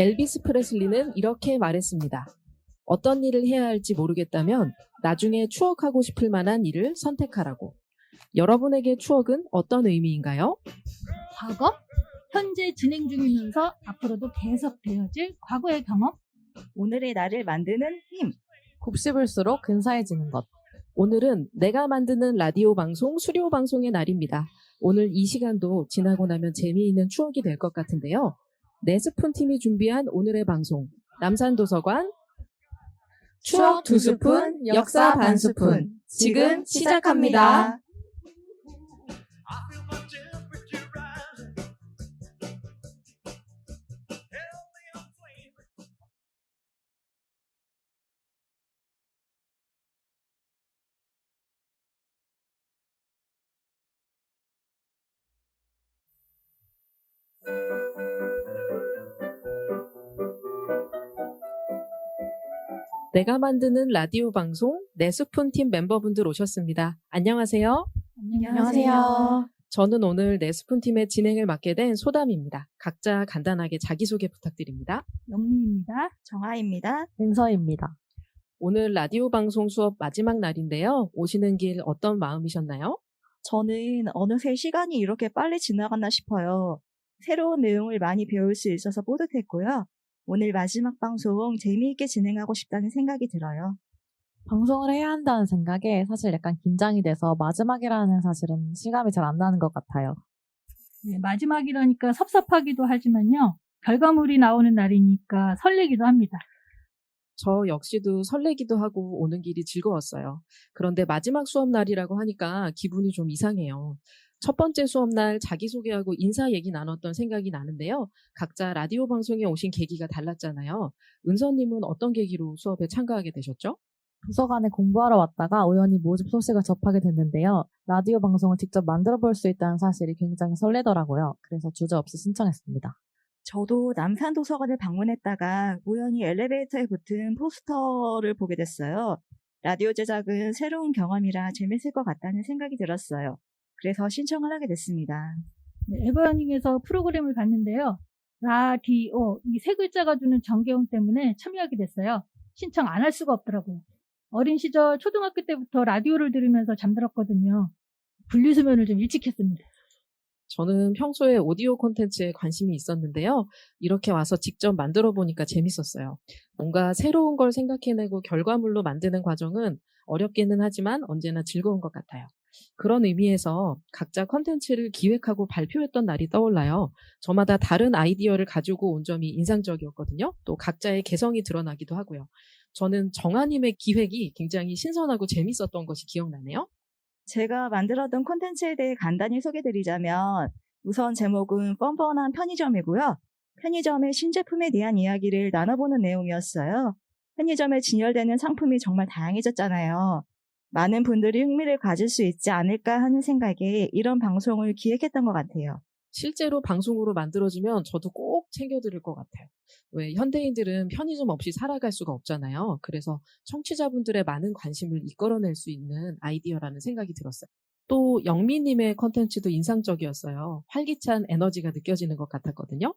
엘비스 프레슬리는 이렇게 말했습니다. 어떤 일을 해야 할지 모르겠다면 나중에 추억하고 싶을 만한 일을 선택하라고. 여러분에게 추억은 어떤 의미인가요? 과거, 현재 진행 중이면서 앞으로도 계속 되어질 과거의 경험, 오늘의 나를 만드는 힘. 곱씹을수록 근사해지는 것. 오늘은 내가 만드는 라디오 방송 수료 방송의 날입니다. 오늘 이 시간도 지나고 나면 재미있는 추억이 될 것 같은데요. 네스푼 팀이 준비한 오늘의 방송 남산도서관 추억 2스푼, 역사 반 스푼. 지금 시작합니다. 내가 만드는 라디오 방송 네스푼 팀 멤버분들 오셨습니다. 안녕하세요. 안녕하세요. 저는 오늘 네스푼 팀의 진행을 맡게 된 소담입니다. 각자 간단하게 자기소개 부탁드립니다. 영미입니다. 정아입니다. 은서입니다. 오늘 라디오 방송 수업 마지막 날인데요. 오시는 길 어떤 마음이셨나요? 저는 어느새 시간이 이렇게 빨리 지나갔나 싶어요. 새로운 내용을 많이 배울 수 있어서 뿌듯했고요. 오늘 마지막 방송 재미있게 진행하고 싶다는 생각이 들어요. 방송을 해야 한다는 생각에 사실 약간 긴장이 돼서 마지막이라는 사실은 실감이 잘 안 나는 것 같아요. 네, 마지막이라니까 섭섭하기도 하지만요. 결과물이 나오는 날이니까 설레기도 합니다. 저 역시도 설레기도 하고 오는 길이 즐거웠어요. 그런데 마지막 수업 날이라고 하니까 기분이 좀 이상해요. 첫 번째 수업날 자기소개하고 인사 얘기 나눴던 생각이 나는데요. 각자 라디오 방송에 오신 계기가 달랐잖아요. 은서님은 어떤 계기로 수업에 참가하게 되셨죠? 도서관에 공부하러 왔다가 우연히 모집 소식을 접하게 됐는데요. 라디오 방송을 직접 만들어 볼 수 있다는 사실이 굉장히 설레더라고요. 그래서 주저없이 신청했습니다. 저도 남산도서관을 방문했다가 우연히 엘리베이터에 붙은 포스터를 보게 됐어요. 라디오 제작은 새로운 경험이라 재밌을 것 같다는 생각이 들었어요. 그래서 신청을 하게 됐습니다. 네, 에버러닝에서 프로그램을 봤는데요. 라디오, 이 세 글자가 주는 정겨움 때문에 참여하게 됐어요. 신청 안 할 수가 없더라고요. 어린 시절 초등학교 때부터 라디오를 들으면서 잠들었거든요. 분리수면을 좀 일찍 했습니다. 저는 평소에 오디오 콘텐츠에 관심이 있었는데요. 이렇게 와서 직접 만들어 보니까 재밌었어요. 뭔가 새로운 걸 생각해내고 결과물로 만드는 과정은 어렵기는 하지만 언제나 즐거운 것 같아요. 그런 의미에서 각자 콘텐츠를 기획하고 발표했던 날이 떠올라요. 저마다 다른 아이디어를 가지고 온 점이 인상적이었거든요. 또 각자의 개성이 드러나기도 하고요. 저는 정아님의 기획이 굉장히 신선하고 재밌었던 것이 기억나네요. 제가 만들었던 콘텐츠에 대해 간단히 소개드리자면 우선 제목은 뻔뻔한 편의점이고요. 편의점의 신제품에 대한 이야기를 나눠보는 내용이었어요. 편의점에 진열되는 상품이 정말 다양해졌잖아요. 많은 분들이 흥미를 가질 수 있지 않을까 하는 생각에 이런 방송을 기획했던 것 같아요. 실제로 방송으로 만들어지면 저도 꼭 챙겨드릴 것 같아요. 왜 현대인들은 편의점 없이 살아갈 수가 없잖아요. 그래서 청취자분들의 많은 관심을 이끌어낼 수 있는 아이디어라는 생각이 들었어요. 또 영미님의 컨텐츠도 인상적이었어요. 활기찬 에너지가 느껴지는 것 같았거든요.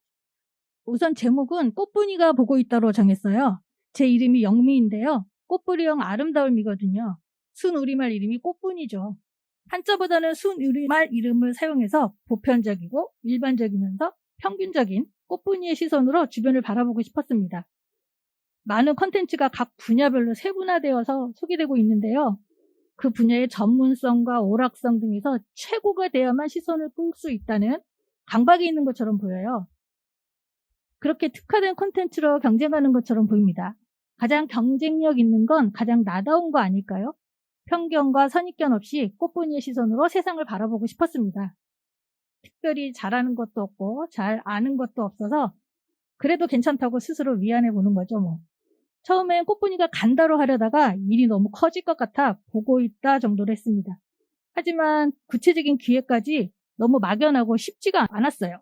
우선 제목은 꽃분이가 보고 있다로 정했어요. 제 이름이 영미인데요. 꽃뿌리형 아름다움이거든요. 순우리말 이름이 꽃분이죠. 한자보다는 순우리말 이름을 사용해서 보편적이고 일반적이면서 평균적인 꽃분이의 시선으로 주변을 바라보고 싶었습니다. 많은 컨텐츠가 각 분야별로 세분화되어서 소개되고 있는데요. 그 분야의 전문성과 오락성 등에서 최고가 되어야만 시선을 끌 수 있다는 강박이 있는 것처럼 보여요. 그렇게 특화된 콘텐츠로 경쟁하는 것처럼 보입니다. 가장 경쟁력 있는 건 가장 나다운 거 아닐까요? 편견과 선입견 없이 꽃분이의 시선으로 세상을 바라보고 싶었습니다. 특별히 잘하는 것도 없고 잘 아는 것도 없어서 그래도 괜찮다고 스스로 위안해 보는 거죠. 처음엔 꽃분이가 간다로 하려다가 일이 너무 커질 것 같아 보고 있다 정도로 했습니다. 하지만 구체적인 기회까지 너무 막연하고 쉽지가 않았어요.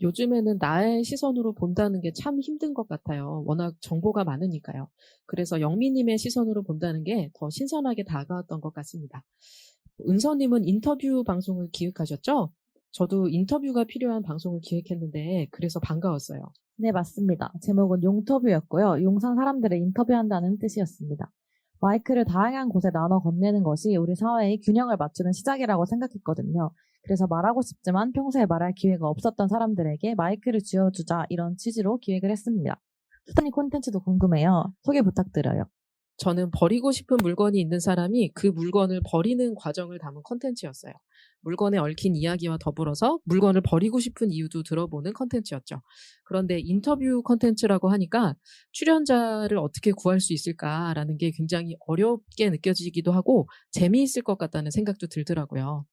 요즘에는 나의 시선으로 본다는 게 참 힘든 것 같아요. 워낙 정보가 많으니까요. 그래서 영미님의 시선으로 본다는 게 더 신선하게 다가왔던 것 같습니다. 은서님은 인터뷰 방송을 기획하셨죠? 저도 인터뷰가 필요한 방송을 기획했는데 그래서 반가웠어요. 네, 맞습니다. 제목은 용터뷰였고요. 용산 사람들을 인터뷰한다는 뜻이었습니다. 마이크를 다양한 곳에 나눠 건네는 것이 우리 사회의 균형을 맞추는 시작이라고 생각했거든요. 그래서 말하고 싶지만 평소에 말할 기회가 없었던 사람들에게 마이크를 쥐어주자 이런 취지로 기획을 했습니다. 수단이 콘텐츠도 궁금해요. 소개 부탁드려요. 저는 버리고 싶은 물건이 있는 사람이 그 물건을 버리는 과정을 담은 콘텐츠였어요. 물건에 얽힌 이야기와 더불어서 물건을 버리고 싶은 이유도 들어보는 콘텐츠였죠. 그런데 인터뷰 콘텐츠라고 하니까 출연자를 어떻게 구할 수 있을까라는 게 굉장히 어렵게 느껴지기도 하고 재미있을 것 같다는 생각도 들더라고요.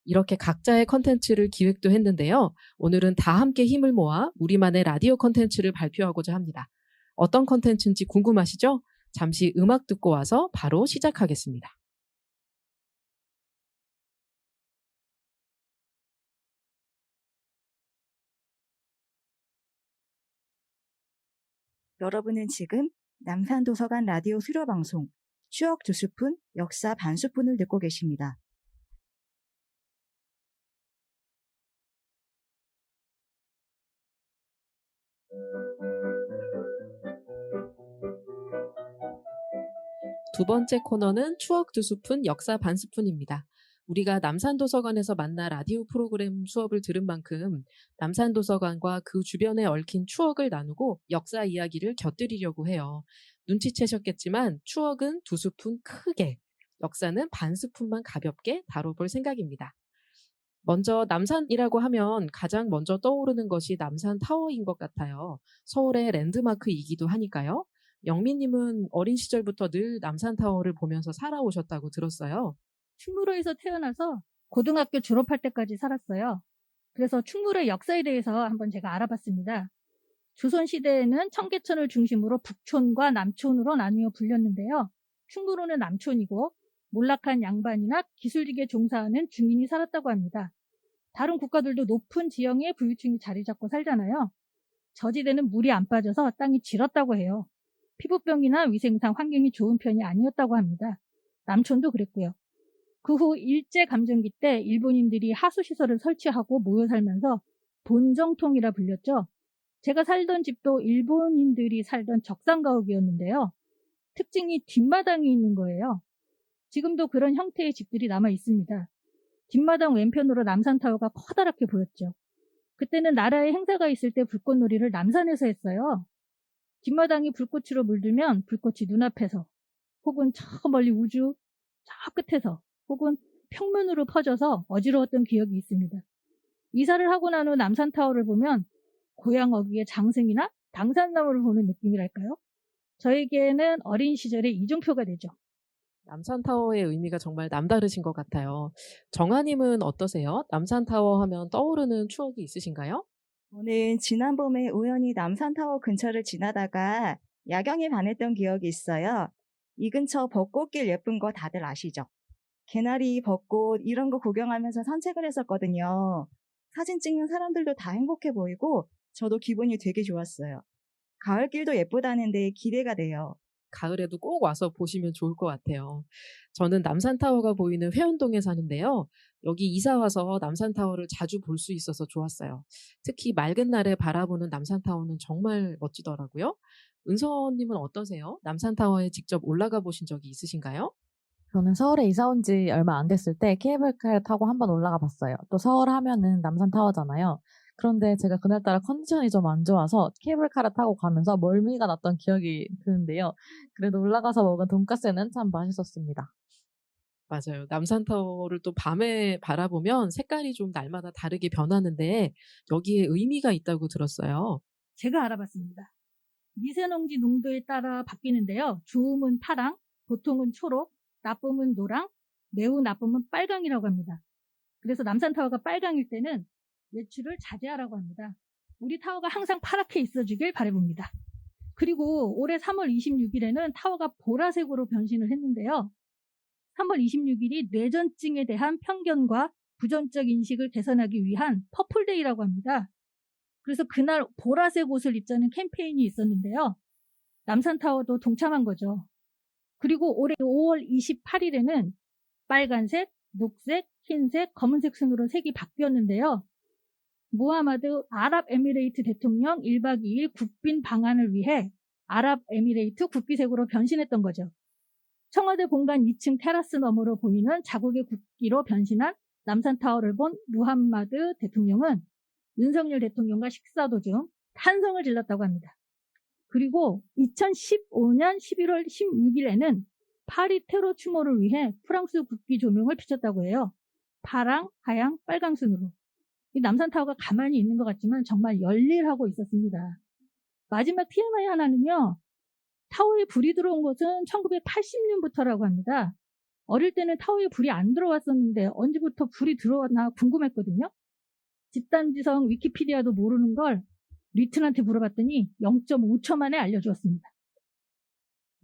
이렇게 각자의 콘텐츠를 기획도 했는데요. 오늘은 다 함께 힘을 모아 우리만의 라디오 콘텐츠를 발표하고자 합니다. 어떤 콘텐츠인지 궁금하시죠? 잠시 음악 듣고 와서 바로 시작하겠습니다. 여러분은 지금 남산도서관 라디오 수료방송 추억 2스푼, 역사 반스푼을 듣고 계십니다. 두 번째 코너는 추억 2스푼, 역사 반스푼입니다. 우리가 남산도서관에서 만나 라디오 프로그램 수업을 들은 만큼 남산도서관과 그 주변에 얽힌 추억을 나누고 역사 이야기를 곁들이려고 해요. 눈치채셨겠지만 추억은 2스푼 크게, 역사는 반스푼만 가볍게 다뤄볼 생각입니다. 먼저 남산이라고 하면 가장 먼저 떠오르는 것이 남산타워인 것 같아요. 서울의 랜드마크이기도 하니까요. 영민님은 어린 시절부터 늘 남산타워를 보면서 살아오셨다고 들었어요. 충무로에서 태어나서 고등학교 졸업할 때까지 살았어요. 그래서 충무로의 역사에 대해서 한번 제가 알아봤습니다. 조선시대에는 청계천을 중심으로 북촌과 남촌으로 나뉘어 불렸는데요. 충무로는 남촌이고 몰락한 양반이나 기술직에 종사하는 중인이 살았다고 합니다. 다른 국가들도 높은 지형에 부유층이 자리 잡고 살잖아요. 저지대는 물이 안 빠져서 땅이 질었다고 해요. 피부병이나 위생상 환경이 좋은 편이 아니었다고 합니다. 남촌도 그랬고요. 그 후 일제감정기 때 일본인들이 하수시설을 설치하고 모여 살면서 본정통이라 불렸죠. 제가 살던 집도 일본인들이 살던 적산가옥이었는데요. 특징이 뒷마당이 있는 거예요. 지금도 그런 형태의 집들이 남아 있습니다. 뒷마당 왼편으로 남산타워가 커다랗게 보였죠. 그때는 나라에 행사가 있을 때 불꽃놀이를 남산에서 했어요. 뒷마당이 불꽃으로 물들면 불꽃이 눈앞에서 혹은 저 멀리 우주 저 끝에서 혹은 평면으로 퍼져서 어지러웠던 기억이 있습니다. 이사를 하고 난 후 남산타워를 보면 고향 어귀의 장승이나 당산나무를 보는 느낌이랄까요? 저에게는 어린 시절의 이종표가 되죠. 남산타워의 의미가 정말 남다르신 것 같아요. 정아님은 어떠세요? 남산타워 하면 떠오르는 추억이 있으신가요? 저는 지난 봄에 우연히 남산타워 근처를 지나다가 야경에 반했던 기억이 있어요. 이 근처 벚꽃길 예쁜 거 다들 아시죠? 개나리, 벚꽃 이런 거 구경하면서 산책을 했었거든요. 사진 찍는 사람들도 다 행복해 보이고 저도 기분이 되게 좋았어요. 가을길도 예쁘다는데 기대가 돼요. 가을에도 꼭 와서 보시면 좋을 것 같아요. 저는 남산타워가 보이는 회원동에 사는데요. 여기 이사 와서 남산타워를 자주 볼 수 있어서 좋았어요. 특히 맑은 날에 바라보는 남산타워는 정말 멋지더라고요. 은서님은 어떠세요? 남산타워에 직접 올라가 보신 적이 있으신가요? 저는 서울에 이사 온 지 얼마 안 됐을 때 케이블카를 타고 한번 올라가 봤어요. 또 서울 하면은 남산타워잖아요. 그런데 제가 그날따라 컨디션이 좀 안 좋아서 케이블카를 타고 가면서 멀미가 났던 기억이 드는데요. 그래도 올라가서 먹은 돈까스는 참 맛있었습니다. 맞아요. 남산타워를 또 밤에 바라보면 색깔이 좀 날마다 다르게 변하는데 여기에 의미가 있다고 들었어요. 제가 알아봤습니다. 미세먼지 농도에 따라 바뀌는데요. 좋음은 파랑, 보통은 초록, 나쁨은 노랑, 매우 나쁨은 빨강이라고 합니다. 그래서 남산타워가 빨강일 때는 외출을 자제하라고 합니다. 우리 타워가 항상 파랗게 있어주길 바라봅니다. 그리고 올해 3월 26일에는 타워가 보라색으로 변신을 했는데요. 3월 26일이 뇌전증에 대한 편견과 부정적 인식을 개선하기 위한 퍼플데이라고 합니다. 그래서 그날 보라색 옷을 입자는 캠페인이 있었는데요. 남산타워도 동참한 거죠. 그리고 올해 5월 28일에는 빨간색, 녹색, 흰색, 검은색 순으로 색이 바뀌었는데요. 무하마드 아랍에미레이트 대통령 1박 2일 국빈 방한을 위해 아랍에미레이트 국기색으로 변신했던 거죠. 청와대 본관 2층 테라스 너머로 보이는 자국의 국기로 변신한 남산타워를 본 무함마드 대통령은 윤석열 대통령과 식사 도중 탄성을 질렀다고 합니다. 그리고 2015년 11월 16일에는 파리 테러 추모를 위해 프랑스 국기 조명을 비췄다고 해요. 파랑, 하양, 빨강 순으로. 이 남산타워가 가만히 있는 것 같지만 정말 열일하고 있었습니다. 마지막 TMI 하나는요. 타워에 불이 들어온 것은 1980년부터라고 합니다. 어릴 때는 타워에 불이 안 들어왔었는데 언제부터 불이 들어왔나 궁금했거든요. 집단지성 위키피디아도 모르는 걸 리튼한테 물어봤더니 0.5초 만에 알려주었습니다.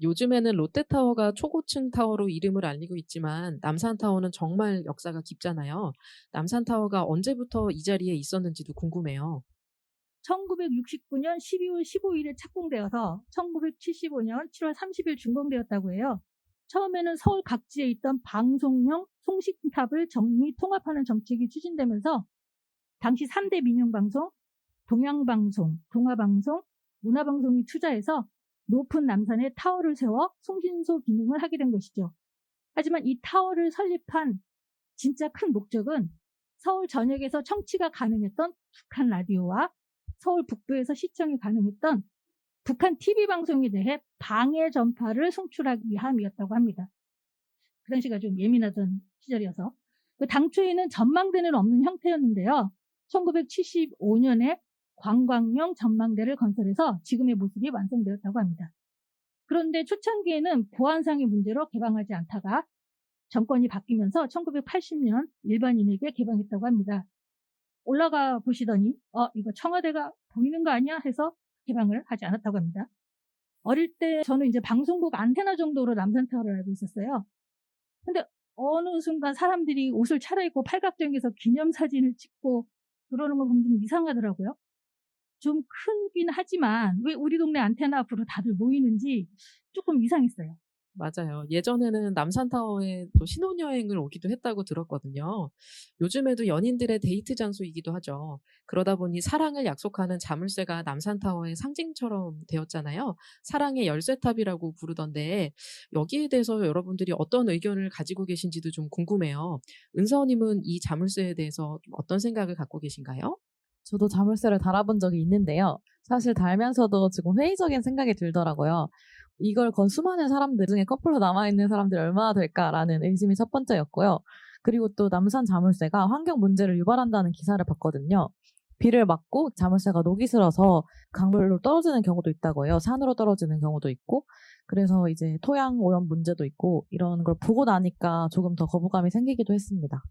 요즘에는 롯데타워가 초고층 타워로 이름을 알리고 있지만 남산타워는 정말 역사가 깊잖아요. 남산타워가 언제부터 이 자리에 있었는지도 궁금해요. 1969년 12월 15일에 착공되어서 1975년 7월 30일 준공되었다고 해요. 처음에는 서울 각지에 있던 방송용 송신탑을 정리 통합하는 정책이 추진되면서 당시 3대 민영방송, 동양방송, 동아방송, 문화방송이 투자해서 높은 남산에 타워를 세워 송신소 기능을 하게 된 것이죠. 하지만 이 타워를 설립한 진짜 큰 목적은 서울 전역에서 청취가 가능했던 북한 라디오와 서울 북부에서 시청이 가능했던 북한 TV 방송에 대해 방해 전파를 송출하기 위함이었다고 합니다. 그 당시가 좀 예민하던 시절이어서 당초에는 전망대는 없는 형태였는데요. 1975년에 관광용 전망대를 건설해서 지금의 모습이 완성되었다고 합니다. 그런데 초창기에는 보안상의 문제로 개방하지 않다가 정권이 바뀌면서 1980년 일반인에게 개방했다고 합니다. 올라가 보시더니 이거 청와대가 보이는 거 아니야? 해서 개방을 하지 않았다고 합니다. 어릴 때 저는 이제 방송국 안테나 정도로 남산타워를 알고 있었어요. 근데 어느 순간 사람들이 옷을 차려입고 팔각정에서 기념사진을 찍고 그러는 거 보면 좀 이상하더라고요. 좀 크긴 하지만 왜 우리 동네 안테나 앞으로 다들 모이는지 조금 이상했어요. 맞아요. 예전에는 남산타워에 또 신혼여행을 오기도 했다고 들었거든요. 요즘에도 연인들의 데이트 장소이기도 하죠. 그러다 보니 사랑을 약속하는 자물쇠가 남산타워의 상징처럼 되었잖아요. 사랑의 열쇠탑이라고 부르던데 여기에 대해서 여러분들이 어떤 의견을 가지고 계신지도 좀 궁금해요. 은서님은 이 자물쇠에 대해서 좀 어떤 생각을 갖고 계신가요? 저도 자물쇠를 달아본 적이 있는데요. 사실 달면서도 지금 회의적인 생각이 들더라고요. 이걸 건 수많은 사람들 중에 커플로 남아있는 사람들이 얼마나 될까라는 의심이 첫 번째였고요. 그리고 또 남산 자물쇠가 환경 문제를 유발한다는 기사를 봤거든요. 비를 맞고 자물쇠가 녹이 슬어서 강물로 떨어지는 경우도 있다고 해요. 산으로 떨어지는 경우도 있고. 그래서 이제 토양 오염 문제도 있고 이런 걸 보고 나니까 조금 더 거부감이 생기기도 했습니다.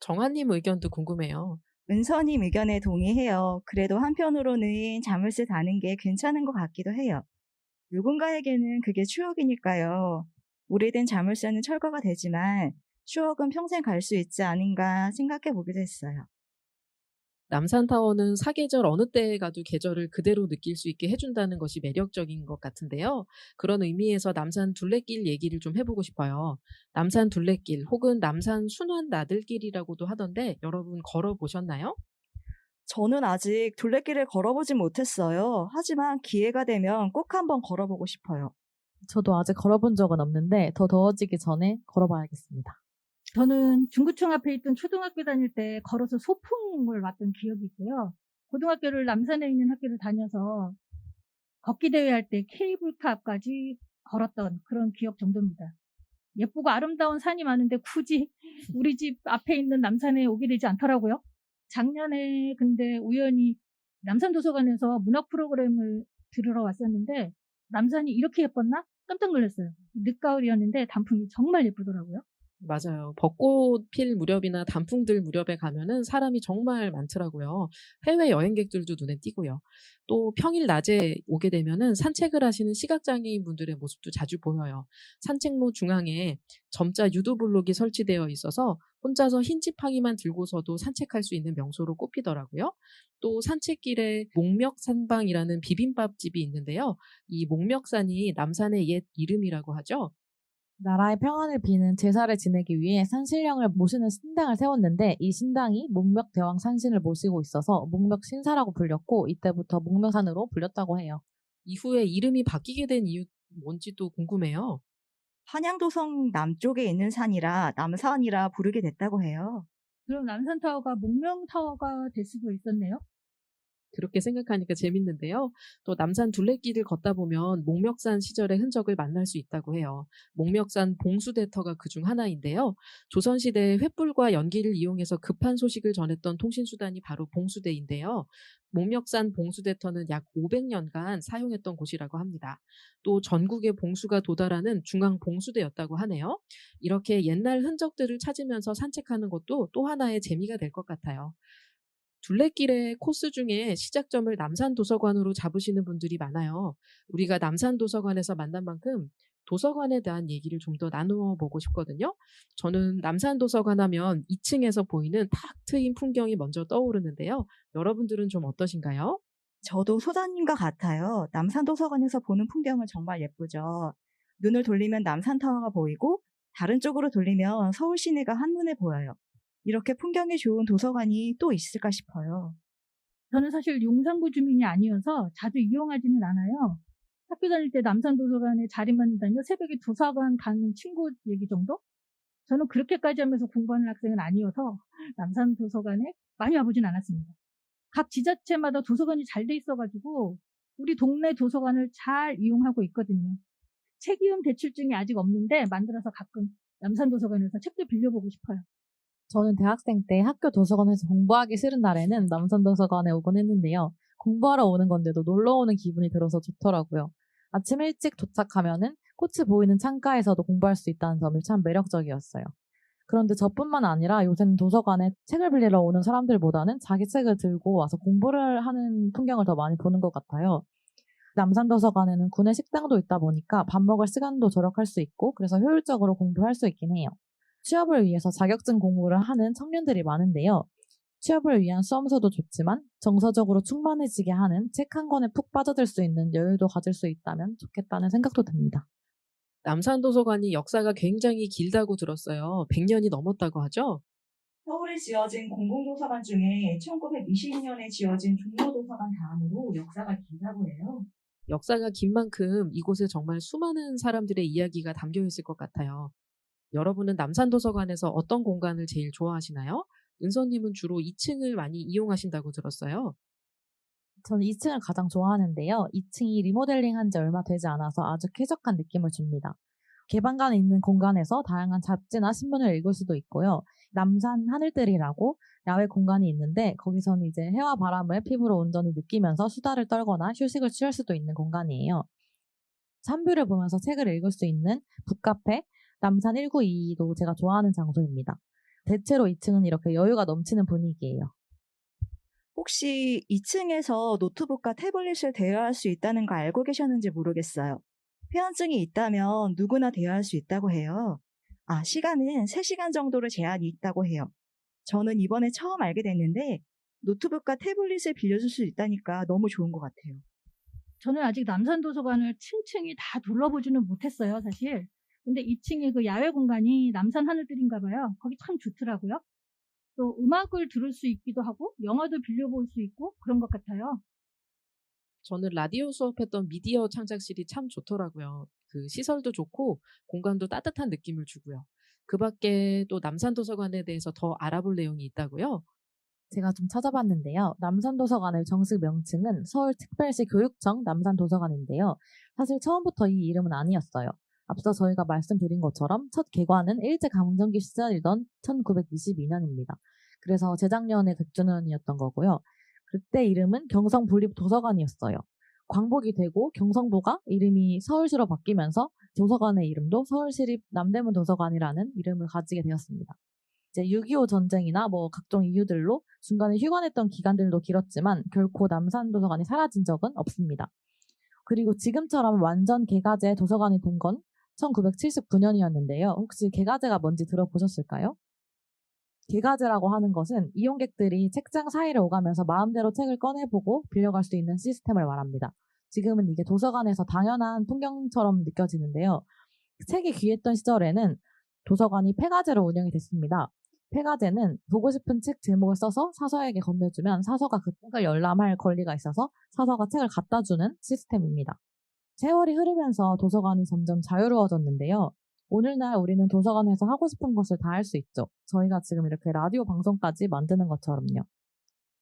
정한님 의견도 궁금해요. 은서님 의견에 동의해요. 그래도 한편으로는 자물쇠 다는 게 괜찮은 것 같기도 해요. 누군가에게는 그게 추억이니까요. 오래된 자물쇠는 철거가 되지만 추억은 평생 갈 수 있지 않은가 생각해 보기도 했어요. 남산타워는 사계절 어느 때에 가도 계절을 그대로 느낄 수 있게 해준다는 것이 매력적인 것 같은데요. 그런 의미에서 남산 둘레길 얘기를 좀 해보고 싶어요. 남산 둘레길 혹은 남산 순환 나들길이라고도 하던데 여러분 걸어보셨나요? 저는 아직 둘레길을 걸어보진 못했어요. 하지만 기회가 되면 꼭 한번 걸어보고 싶어요. 저도 아직 걸어본 적은 없는데 더 더워지기 전에 걸어봐야겠습니다. 저는 중구청 앞에 있던 초등학교 다닐 때 걸어서 소풍을 왔던 기억이 있고요. 고등학교를 남산에 있는 학교를 다녀서 걷기 대회 할 때 케이블카 앞까지 걸었던 그런 기억 정도입니다. 예쁘고 아름다운 산이 많은데 굳이 우리 집 앞에 있는 남산에 오게 되지 않더라고요. 작년에 근데 우연히 남산도서관에서 문학 프로그램을 들으러 왔었는데 남산이 이렇게 예뻤나? 깜짝 놀랐어요. 늦가을이었는데 단풍이 정말 예쁘더라고요. 맞아요. 벚꽃 필 무렵이나 단풍들 무렵에 가면은 사람이 정말 많더라고요. 해외 여행객들도 눈에 띄고요. 또 평일 낮에 오게 되면은 산책을 하시는 시각장애인 분들의 모습도 자주 보여요. 산책로 중앙에 점자 유도블록이 설치되어 있어서 혼자서 흰 지팡이만 들고서도 산책할 수 있는 명소로 꼽히더라고요. 또 산책길에 목멱산방이라는 비빔밥집이 있는데요. 이 목멱산이 남산의 옛 이름이라고 하죠. 나라의 평안을 비는 제사를 지내기 위해 산신령을 모시는 신당을 세웠는데 이 신당이 목멱대왕 산신을 모시고 있어서 목멱신사라고 불렸고 이때부터 목멱산으로 불렸다고 해요. 이후에 이름이 바뀌게 된 이유 뭔지도 궁금해요. 한양도성 남쪽에 있는 산이라 남산이라 부르게 됐다고 해요. 그럼 남산타워가 목명타워가 될 수도 있었네요. 그렇게 생각하니까 재밌는데요. 또 남산 둘레길을 걷다 보면 목멱산 시절의 흔적을 만날 수 있다고 해요. 목멱산 봉수대터가 그중 하나인데요. 조선시대에 횃불과 연기를 이용해서 급한 소식을 전했던 통신수단이 바로 봉수대인데요. 목멱산 봉수대터는 약 500년간 사용했던 곳이라고 합니다. 또 전국에 봉수가 도달하는 중앙 봉수대였다고 하네요. 이렇게 옛날 흔적들을 찾으면서 산책하는 것도 또 하나의 재미가 될 것 같아요. 둘레길의 코스 중에 시작점을 남산도서관으로 잡으시는 분들이 많아요. 우리가 남산도서관에서 만난 만큼 도서관에 대한 얘기를 좀 더 나누어 보고 싶거든요. 저는 남산도서관 하면 2층에서 보이는 탁 트인 풍경이 먼저 떠오르는데요. 여러분들은 좀 어떠신가요? 저도 소장님과 같아요. 남산도서관에서 보는 풍경은 정말 예쁘죠. 눈을 돌리면 남산타워가 보이고 다른 쪽으로 돌리면 서울 시내가 한눈에 보여요. 이렇게 풍경이 좋은 도서관이 또 있을까 싶어요. 저는 사실 용산구 주민이 아니어서 자주 이용하지는 않아요. 학교 다닐 때 남산도서관에 자리만 다녀 새벽에 도서관 가는 친구 얘기 정도? 저는 그렇게까지 하면서 공부하는 학생은 아니어서 남산도서관에 많이 와보진 않았습니다. 각 지자체마다 도서관이 잘 돼 있어가지고 우리 동네 도서관을 잘 이용하고 있거든요. 책이음 대출증이 아직 없는데 만들어서 가끔 남산도서관에서 책도 빌려보고 싶어요. 저는 대학생 때 학교 도서관에서 공부하기 싫은 날에는 남산도서관에 오곤 했는데요. 공부하러 오는 건데도 놀러 오는 기분이 들어서 좋더라고요. 아침 일찍 도착하면은 꽃이 보이는 창가에서도 공부할 수 있다는 점이 참 매력적이었어요. 그런데 저뿐만 아니라 요새는 도서관에 책을 빌리러 오는 사람들보다는 자기 책을 들고 와서 공부를 하는 풍경을 더 많이 보는 것 같아요. 남산도서관에는 구내 식당도 있다 보니까 밥 먹을 시간도 절약할 수 있고 그래서 효율적으로 공부할 수 있긴 해요. 취업을 위해서 자격증 공부를 하는 청년들이 많은데요. 취업을 위한 수험서도 좋지만 정서적으로 충만해지게 하는 책 한 권에 푹 빠져들 수 있는 여유도 가질 수 있다면 좋겠다는 생각도 듭니다. 남산도서관이 역사가 굉장히 길다고 들었어요. 100년이 넘었다고 하죠? 서울에 지어진 공공도서관 중에 1920년에 지어진 종로도서관 다음으로 역사가 길다고 해요. 역사가 긴 만큼 이곳에 정말 수많은 사람들의 이야기가 담겨 있을 것 같아요. 여러분은 남산도서관에서 어떤 공간을 제일 좋아하시나요? 은서님은 주로 2층을 많이 이용하신다고 들었어요. 저는 2층을 가장 좋아하는데요. 2층이 리모델링한 지 얼마 되지 않아서 아주 쾌적한 느낌을 줍니다. 개방감 있는 공간에서 다양한 잡지나 신문을 읽을 수도 있고요. 남산 하늘들이라고 야외 공간이 있는데 거기서는 이제 해와 바람을 피부로 온전히 느끼면서 수다를 떨거나 휴식을 취할 수도 있는 공간이에요. 산뷰를 보면서 책을 읽을 수 있는 북카페 남산 1922도 제가 좋아하는 장소입니다. 대체로 2층은 이렇게 여유가 넘치는 분위기예요. 혹시 2층에서 노트북과 태블릿을 대여할 수 있다는 거 알고 계셨는지 모르겠어요. 회원증이 있다면 누구나 대여할 수 있다고 해요. 시간은 3시간 정도로 제한이 있다고 해요. 저는 이번에 처음 알게 됐는데 노트북과 태블릿을 빌려줄 수 있다니까 너무 좋은 것 같아요. 저는 아직 남산도서관을 층층이 다 둘러보지는 못했어요, 사실. 근데 2층에 그 야외 공간이 남산 하늘들인가 봐요. 거기 참 좋더라고요. 또 음악을 들을 수 있기도 하고 영화도 빌려볼 수 있고 그런 것 같아요. 저는 라디오 수업했던 미디어 창작실이 참 좋더라고요. 그 시설도 좋고 공간도 따뜻한 느낌을 주고요. 그 밖에 또 남산도서관에 대해서 더 알아볼 내용이 있다고요? 제가 좀 찾아봤는데요. 남산도서관의 정식 명칭은 서울특별시 교육청 남산도서관인데요. 사실 처음부터 이 이름은 아니었어요. 앞서 저희가 말씀드린 것처럼 첫 개관은 일제강점기 시절이던 1922년입니다. 그래서 재작년에 100주년이었던 거고요. 그때 이름은 경성분립도서관이었어요. 광복이 되고 경성부가 이름이 서울시로 바뀌면서 도서관의 이름도 서울시립 남대문 도서관이라는 이름을 가지게 되었습니다. 이제 6.25 전쟁이나 각종 이유들로 중간에 휴관했던 기간들도 길었지만 결코 남산도서관이 사라진 적은 없습니다. 그리고 지금처럼 완전 개가제 도서관이 된 건 1979년이었는데요. 혹시 개가제가 뭔지 들어보셨을까요? 개가제라고 하는 것은 이용객들이 책장 사이를 오가면서 마음대로 책을 꺼내보고 빌려갈 수 있는 시스템을 말합니다. 지금은 이게 도서관에서 당연한 풍경처럼 느껴지는데요. 책이 귀했던 시절에는 도서관이 폐가제로 운영이 됐습니다. 폐가제는 보고 싶은 책 제목을 써서 사서에게 건네주면 사서가 그 책을 열람할 권리가 있어서 사서가 책을 갖다 주는 시스템입니다. 세월이 흐르면서 도서관이 점점 자유로워졌는데요. 오늘날 우리는 도서관에서 하고 싶은 것을 다 할 수 있죠. 저희가 지금 이렇게 라디오 방송까지 만드는 것처럼요.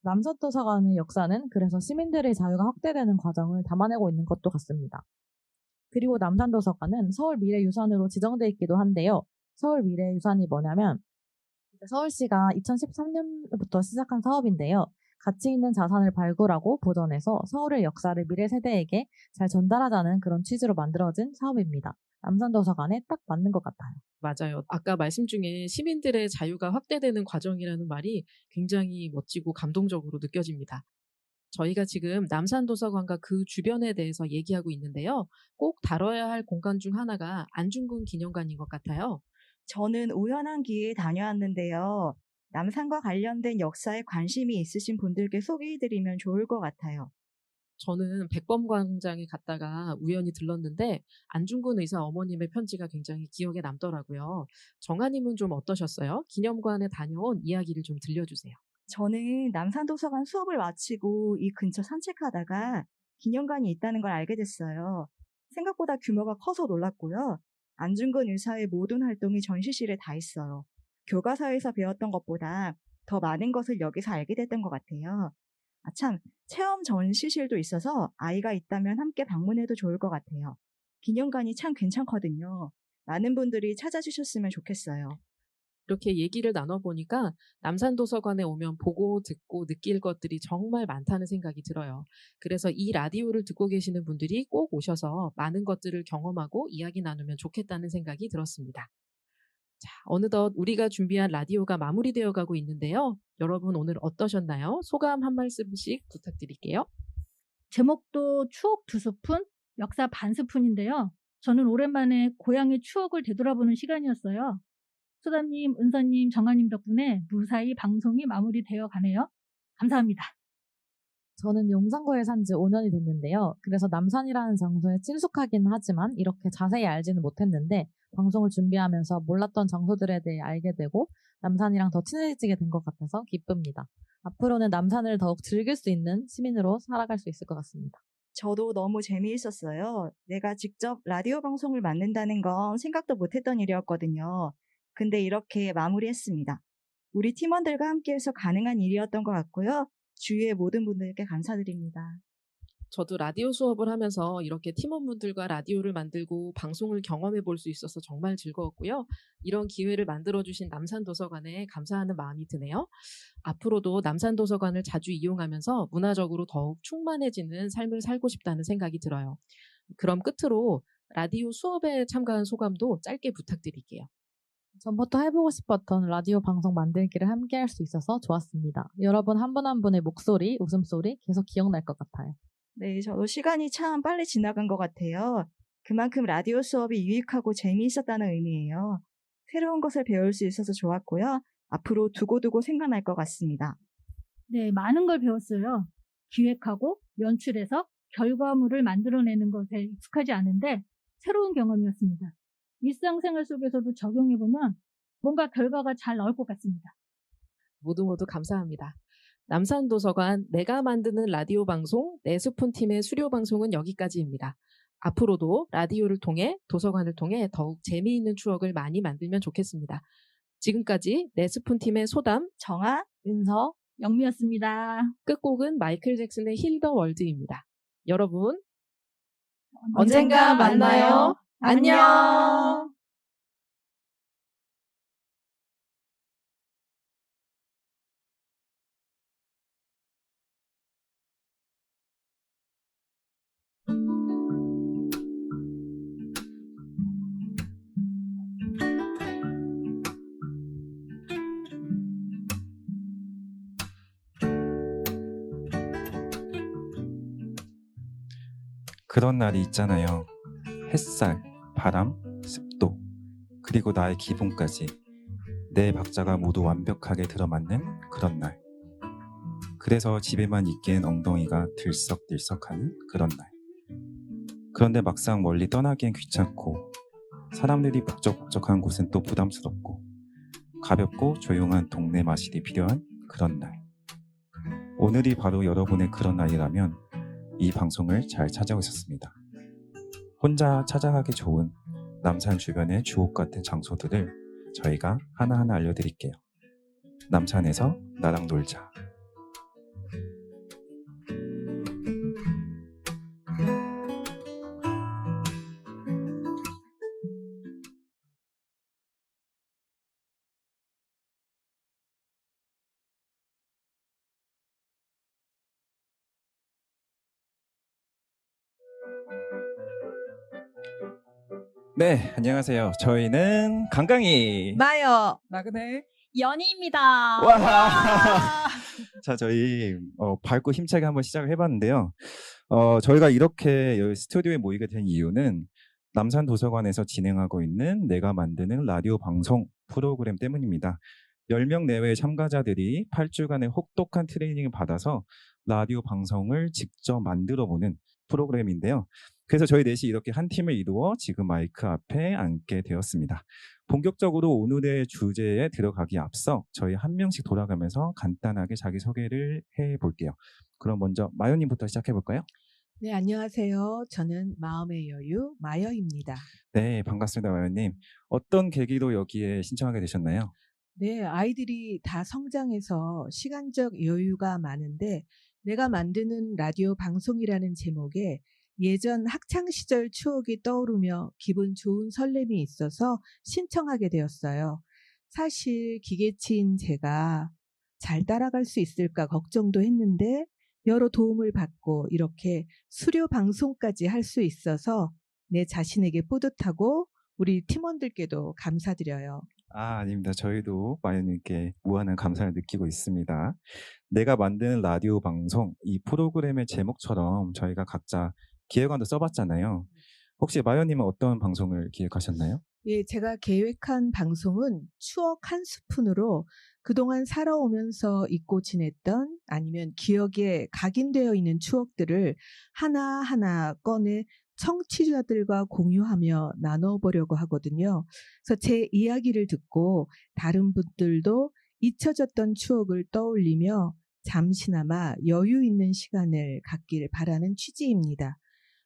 남산도서관의 역사는 그래서 시민들의 자유가 확대되는 과정을 담아내고 있는 것도 같습니다. 그리고 남산도서관은 서울미래유산으로 지정돼 있기도 한데요. 서울미래유산이 뭐냐면 서울시가 2013년부터 시작한 사업인데요. 가치 있는 자산을 발굴하고 보존해서 서울의 역사를 미래 세대에게 잘 전달하자는 그런 취지로 만들어진 사업입니다. 남산도서관에 딱 맞는 것 같아요. 맞아요. 아까 말씀 중에 시민들의 자유가 확대되는 과정이라는 말이 굉장히 멋지고 감동적으로 느껴집니다. 저희가 지금 남산도서관과 그 주변에 대해서 얘기하고 있는데요. 꼭 다뤄야 할 공간 중 하나가 안중근 기념관인 것 같아요. 저는 우연한 기회에 다녀왔는데요. 남산과 관련된 역사에 관심이 있으신 분들께 소개해드리면 좋을 것 같아요. 저는 백범광장에 갔다가 우연히 들렀는데 안중근 의사 어머님의 편지가 굉장히 기억에 남더라고요. 정아님은 좀 어떠셨어요? 기념관에 다녀온 이야기를 좀 들려주세요. 저는 남산도서관 수업을 마치고 이 근처 산책하다가 기념관이 있다는 걸 알게 됐어요. 생각보다 규모가 커서 놀랐고요. 안중근 의사의 모든 활동이 전시실에 다 있어요. 교과서에서 배웠던 것보다 더 많은 것을 여기서 알게 됐던 것 같아요. 참, 체험 전시실도 있어서 아이가 있다면 함께 방문해도 좋을 것 같아요. 기념관이 참 괜찮거든요. 많은 분들이 찾아주셨으면 좋겠어요. 이렇게 얘기를 나눠보니까 남산도서관에 오면 보고 듣고 느낄 것들이 정말 많다는 생각이 들어요. 그래서 이 라디오를 듣고 계시는 분들이 꼭 오셔서 많은 것들을 경험하고 이야기 나누면 좋겠다는 생각이 들었습니다. 자, 어느덧 우리가 준비한 라디오가 마무리되어 가고 있는데요. 여러분 오늘 어떠셨나요? 소감 한 말씀씩 부탁드릴게요. 제목도 추억 2스푼, 역사 반 스푼인데요. 저는 오랜만에 고향의 추억을 되돌아보는 시간이었어요. 수다님, 은서님, 정아님 덕분에 무사히 방송이 마무리되어 가네요. 감사합니다. 저는 용산구에 산 지 5년이 됐는데요. 그래서 남산이라는 장소에 친숙하긴 하지만 이렇게 자세히 알지는 못했는데 방송을 준비하면서 몰랐던 장소들에 대해 알게 되고 남산이랑 더 친해지게 된 것 같아서 기쁩니다. 앞으로는 남산을 더욱 즐길 수 있는 시민으로 살아갈 수 있을 것 같습니다. 저도 너무 재미있었어요. 내가 직접 라디오 방송을 만든다는 건 생각도 못했던 일이었거든요. 근데 이렇게 마무리했습니다. 우리 팀원들과 함께해서 가능한 일이었던 것 같고요. 주위의 모든 분들께 감사드립니다. 저도 라디오 수업을 하면서 이렇게 팀원분들과 라디오를 만들고 방송을 경험해 볼 수 있어서 정말 즐거웠고요. 이런 기회를 만들어주신 남산도서관에 감사하는 마음이 드네요. 앞으로도 남산도서관을 자주 이용하면서 문화적으로 더욱 충만해지는 삶을 살고 싶다는 생각이 들어요. 그럼 끝으로 라디오 수업에 참가한 소감도 짧게 부탁드릴게요. 전부터 해보고 싶었던 라디오 방송 만들기를 함께 할 수 있어서 좋았습니다. 여러분 한 분 한 분의 목소리, 웃음소리 계속 기억날 것 같아요. 네, 저도 시간이 참 빨리 지나간 것 같아요. 그만큼 라디오 수업이 유익하고 재미있었다는 의미예요. 새로운 것을 배울 수 있어서 좋았고요. 앞으로 두고두고 생각날 것 같습니다. 네, 많은 걸 배웠어요. 기획하고 연출해서 결과물을 만들어내는 것에 익숙하지 않은데 새로운 경험이었습니다. 일상생활 속에서도 적용해보면 뭔가 결과가 잘 나올 것 같습니다. 모두 감사합니다. 남산도서관 내가 만드는 라디오 방송 네스푼 팀의 수료 방송은 여기까지입니다. 앞으로도 라디오를 통해 도서관을 통해 더욱 재미있는 추억을 많이 만들면 좋겠습니다. 지금까지 네스푼 팀의 소담, 정아, 은서, 영미였습니다. 끝곡은 마이클 잭슨의 힐 더 월드입니다. 여러분 언젠가 만나요. 안녕. 그런 날이 있잖아요. 햇살, 바람, 습도, 그리고 나의 기분까지 내 박자가 모두 완벽하게 들어맞는 그런 날. 그래서 집에만 있기엔 엉덩이가 들썩들썩하는 그런 날. 그런데 막상 멀리 떠나기엔 귀찮고 사람들이 북적북적한 곳은 또 부담스럽고 가볍고 조용한 동네 마실이 필요한 그런 날. 오늘이 바로 여러분의 그런 날이라면 이 방송을 잘 찾아오셨습니다. 혼자 찾아가기 좋은 남산 주변의 주옥 같은 장소들을 저희가 하나하나 알려드릴게요. 남산에서 나랑 놀자. 네, 안녕하세요. 저희는 강강이 마요. 나그네 연희입니다. 와! 자, 저희 밝고 힘차게 한번 시작을 해봤는데요. 저희가 이렇게 여기 스튜디오에 모이게 된 이유는 남산 도서관에서 진행하고 있는 내가 만드는 라디오 방송 프로그램 때문입니다. 10명 내외의 참가자들이 8주간의 혹독한 트레이닝을 받아서 라디오 방송을 직접 만들어보는 프로그램인데요. 그래서 저희 넷이 이렇게 한 팀을 이루어 지금 마이크 앞에 앉게 되었습니다. 본격적으로 오늘의 주제에 들어가기 앞서 저희 한 명씩 돌아가면서 간단하게 자기소개를 해볼게요. 그럼 먼저 마요님부터 시작해볼까요? 네, 안녕하세요. 저는 마음의 여유 마여입니다. 네, 반갑습니다, 마요님. 어떤 계기로 여기에 신청하게 되셨나요? 네, 아이들이 다 성장해서 시간적 여유가 많은데 내가 만드는 라디오 방송이라는 제목에 예전 학창 시절 추억이 떠오르며 기분 좋은 설렘이 있어서 신청하게 되었어요. 사실 기계치인 제가 잘 따라갈 수 있을까 걱정도 했는데 여러 도움을 받고 이렇게 수료 방송까지 할 수 있어서 내 자신에게 뿌듯하고 우리 팀원들께도 감사드려요. 아닙니다. 저희도 마요님께 무한한 감사를 느끼고 있습니다. 내가 만드는 라디오 방송, 이 프로그램의 제목처럼 저희가 각자 기획안도 써봤잖아요. 혹시 마요님은 어떤 방송을 기획하셨나요? 예, 제가 계획한 방송은 추억 한 스푼으로 그동안 살아오면서 잊고 지냈던 아니면 기억에 각인되어 있는 추억들을 하나하나 꺼내 청취자들과 공유하며 나눠보려고 하거든요. 그래서 제 이야기를 듣고 다른 분들도 잊혀졌던 추억을 떠올리며 잠시나마 여유 있는 시간을 갖길 바라는 취지입니다.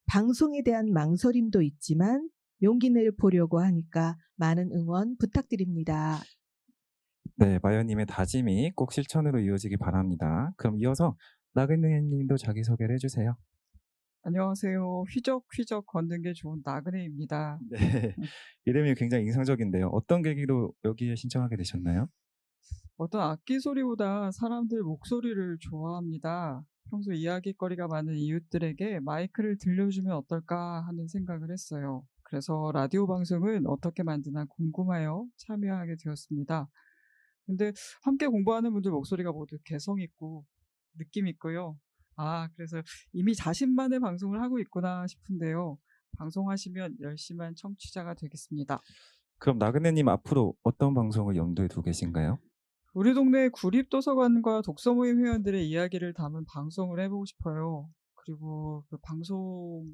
방송에 대한 망설임도 있지만 용기 내보려고 하니까 많은 응원 부탁드립니다. 네, 마요님의 다짐이 꼭 실천으로 이어지기 바랍니다. 그럼 이어서 나그네님도 자기소개를 해주세요. 안녕하세요. 휘적휘적 걷는 게 좋은 나그네입니다. 네, 이름이 굉장히 인상적인데요. 어떤 계기로 여기에 신청하게 되셨나요? 어떤 악기 소리보다 사람들 목소리를 좋아합니다. 평소 이야기거리가 많은 이웃들에게 마이크를 들려주면 어떨까 하는 생각을 했어요. 그래서 라디오 방송은 어떻게 만드나 궁금하여 참여하게 되었습니다. 근데 함께 공부하는 분들 목소리가 모두 개성 있고 느낌 있고요. 그래서 이미 자신만의 방송을 하고 있구나 싶은데요. 방송하시면 열심한 청취자가 되겠습니다. 그럼 나그네님 앞으로 어떤 방송을 염두에 두고 계신가요? 우리 동네 구립도서관과 독서모임 회원들의 이야기를 담은 방송을 해보고 싶어요. 그리고 그 방송을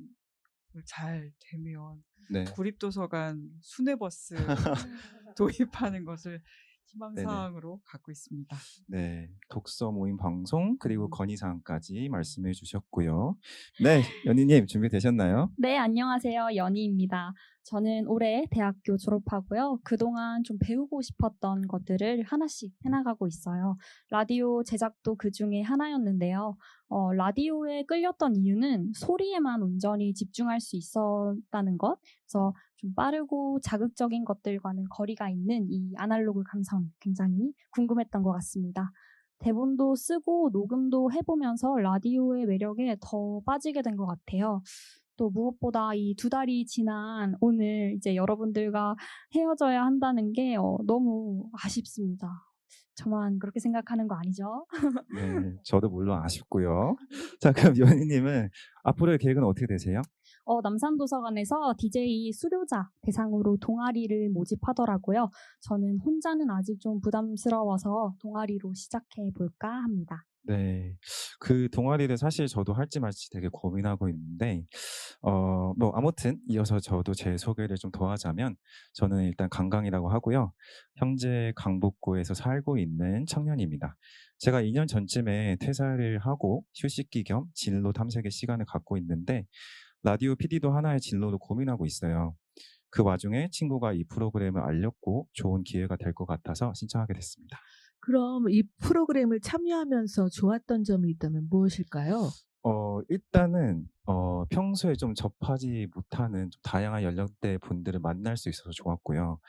잘 되면 네. 구립도서관 순회버스 도입하는 것을 희망사항으로 갖고 있습니다. 네, 독서 모임 방송 그리고 건의사항까지 말씀해 주셨고요. 네, 연희님 준비되셨나요? 네, 안녕하세요. 연희입니다. 저는 올해 대학교 졸업하고요. 그동안 좀 배우고 싶었던 것들을 하나씩 해나가고 있어요. 라디오 제작도 그 중에 하나였는데요. 라디오에 끌렸던 이유는 소리에만 온전히 집중할 수 있었다는 것. 그래서 좀 빠르고 자극적인 것들과는 거리가 있는 이 아날로그 감성 굉장히 궁금했던 것 같습니다. 대본도 쓰고 녹음도 해보면서 라디오의 매력에 더 빠지게 된 것 같아요. 또 무엇보다 이 2달이 지난 오늘 이제 여러분들과 헤어져야 한다는 게 너무 아쉽습니다. 저만 그렇게 생각하는 거 아니죠? 네, 저도 물론 아쉽고요. 자, 그럼 연희님은 앞으로의 계획은 어떻게 되세요? 남산도서관에서 DJ 수료자 대상으로 동아리를 모집하더라고요. 저는 혼자는 아직 좀 부담스러워서 동아리로 시작해 볼까 합니다. 네. 그 동아리를 사실 저도 할지 말지 되게 고민하고 있는데, 뭐, 아무튼 이어서 저도 제 소개를 좀 더 하자면, 저는 일단 강강이라고 하고요. 현재 강북구에서 살고 있는 청년입니다. 제가 2년 전쯤에 퇴사를 하고 휴식기 겸 진로 탐색의 시간을 갖고 있는데, 라디오 PD도 하나의 진로로 고민하고 있어요. 그 와중에 친구가 이 프로그램을 알렸고 좋은 기회가 될 것 같아서 신청하게 됐습니다. 그럼 이 프로그램을 참여하면서 좋았던 점이 있다면 무엇일까요? 일단은 평소에 좀 접하지 못하는 좀 다양한 연령대 분들을 만날 수 있어서 좋았고요.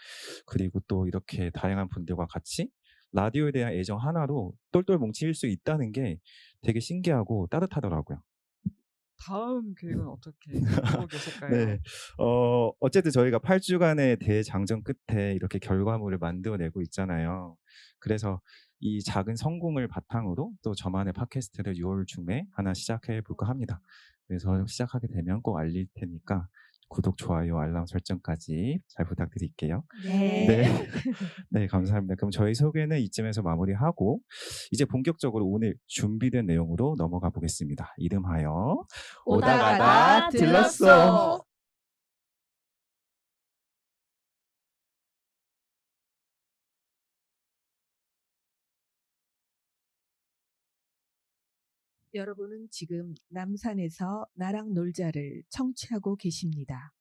그리고 또 이렇게 다양한 분들과 같이 라디오에 대한 애정 하나로 똘똘 뭉칠 수 있다는 게 되게 신기하고 따뜻하더라고요. 다음 계획은 어떻게 하고 계실까요? 네. 어쨌든 저희가 8주간의 대장정 끝에 이렇게 결과물을 만들어내고 있잖아요. 그래서 이 작은 성공을 바탕으로 또 저만의 팟캐스트를 6월 중에 하나 시작해 볼까 합니다. 그래서 시작하게 되면 꼭 알릴 테니까 구독, 좋아요, 알람 설정까지 잘 부탁드릴게요. 네. 네, 감사합니다. 그럼 저희 소개는 이쯤에서 마무리하고 이제 본격적으로 오늘 준비된 내용으로 넘어가 보겠습니다. 이름하여 오다 가다 들렀어. 여러분은 지금 남산에서 나랑 놀자를 청취하고 계십니다.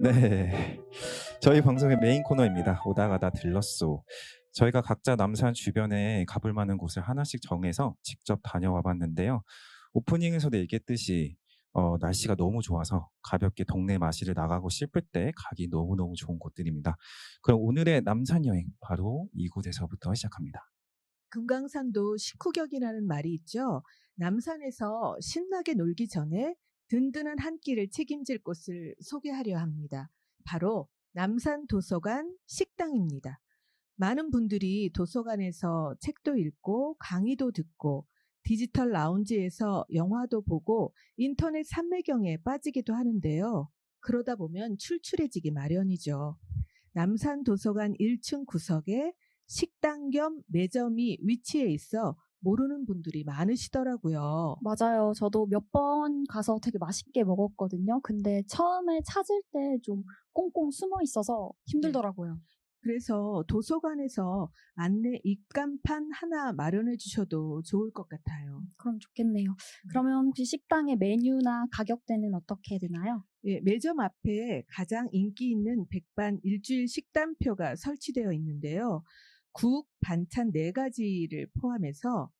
네. 저희 방송의 메인 코너입니다. 오다 가다 들렀소. 저희가 각자 남산 주변에 가볼 만한 곳을 하나씩 정해서 직접 다녀와 봤는데요. 오프닝에서도 얘기했듯이 날씨가 너무 좋아서 가볍게 동네 마시를 나가고 싶을 때 가기 너무너무 좋은 곳들입니다. 그럼 오늘의 남산 여행 바로 이곳에서부터 시작합니다. 금강산도 식후경이라는 말이 있죠. 남산에서 신나게 놀기 전에 든든한 한 끼를 책임질 곳을 소개하려 합니다. 바로 남산 도서관 식당입니다. 많은 분들이 도서관에서 책도 읽고 강의도 듣고 디지털 라운지에서 영화도 보고 인터넷 삼매경에 빠지기도 하는데요. 그러다 보면 출출해지기 마련이죠. 남산 도서관 1층 구석에 식당 겸 매점이 위치해 있어 모르는 분들이 많으시더라고요. 맞아요. 저도 몇 번 가서 되게 맛있게 먹었거든요. 근데 처음에 찾을 때 좀 꽁꽁 숨어 있어서 힘들더라고요. 그래서 도서관에서 안내 입간판 하나 마련해 주셔도 좋을 것 같아요. 그럼 좋겠네요. 그러면 혹시 식당의 메뉴나 가격대는 어떻게 되나요? 예, 매점 앞에 가장 인기 있는 백반 일주일 식단표가 설치되어 있는데요. 국, 반찬 4가지를 포함해서